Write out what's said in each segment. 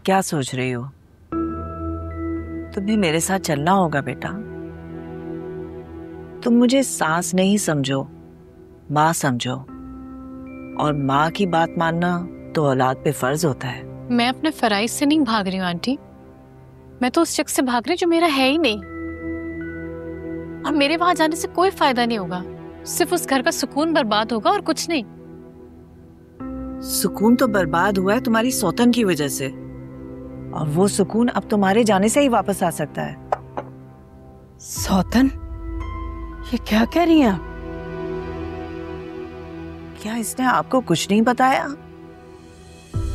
क्या सोच रही हो? तुम्हें मेरे साथ चलना होगा बेटा। तुम मुझे सास नहीं समझो, माँ समझो। और माँ की बात मानना तो औलाद पे फर्ज होता है। मैं अपने फराइज से नहीं भाग रही हूँ आंटी, मैं तो उस शख्स से भाग रही हूँ जो मेरा है ही नहीं। और मेरे वहां जाने से कोई फायदा नहीं होगा, सिर्फ उस घर का सुकून बर्बाद होगा और कुछ नहीं। सुकून तो बर्बाद हुआ है तुम्हारी सौतन की वजह से, और वो सुकून अब तुम्हारे जाने से ही वापस आ सकता है। सौतन? ये क्या कह रही हैं आप? क्या इसने आपको कुछ नहीं बताया?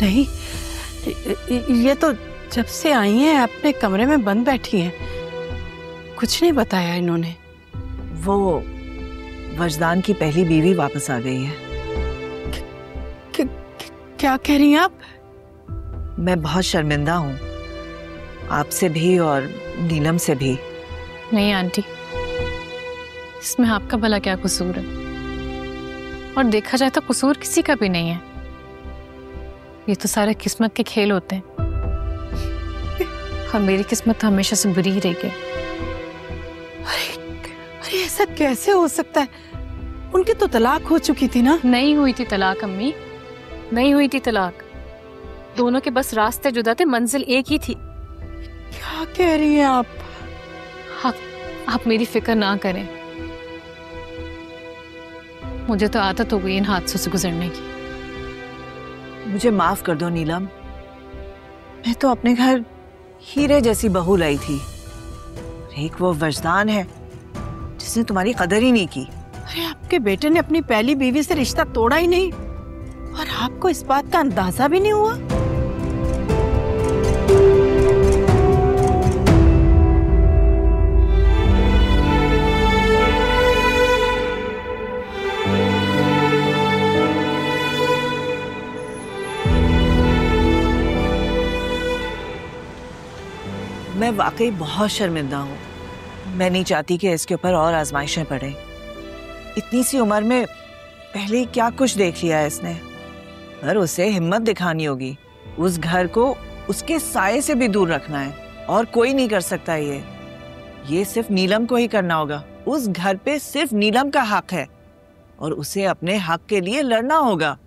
नहीं, ये तो जब से आई हैं अपने कमरे में बंद बैठी हैं, कुछ नहीं बताया इन्होंने। वो वजदान की पहली बीवी वापस आ गई है। क्या कह रही हैं आप? मैं बहुत शर्मिंदा हूँ, आपसे भी और नीलम से भी। नहीं आंटी, इसमें आपका भला क्या कसूर है? और देखा जाए तो कसूर किसी का भी नहीं है। ये तो सारे किस्मत के खेल होते हैं, और मेरी किस्मत तो हमेशा से बुरी ही रही है। अरे ऐसा कैसे हो सकता है? उनकी तो तलाक हो चुकी थी ना? नहीं हुई थी तलाक अम्मी, नहीं हुई थी तलाक। दोनों के बस रास्ते जुदा थे, मंजिल एक ही थी। क्या कह रही हैं आप? आप मेरी फिक्र ना करें, मुझे तो आदत हो गई इन हादसों से गुजरने की। मुझे माफ कर दो नीलम, मैं तो अपने घर हीरे जैसी बहू लाई थी। एक वो वजदान है जिसने तुम्हारी कदर ही नहीं की। अरे आपके बेटे ने अपनी पहली बीवी से रिश्ता तोड़ा ही नहीं, और आपको इस बात का अंदाजा भी नहीं हुआ? मैं वाकई बहुत शर्मिंदा हूँ। मैं नहीं चाहती कि इसके ऊपर और आजमाइशें पड़े। इतनी सी उम्र में पहले ही क्या कुछ देख लिया है इसने। पर उसे हिम्मत दिखानी होगी, उस घर को उसके साये से भी दूर रखना है, और कोई नहीं कर सकता ये सिर्फ नीलम को ही करना होगा। उस घर पे सिर्फ नीलम का हक है, और उसे अपने हक के लिए लड़ना होगा।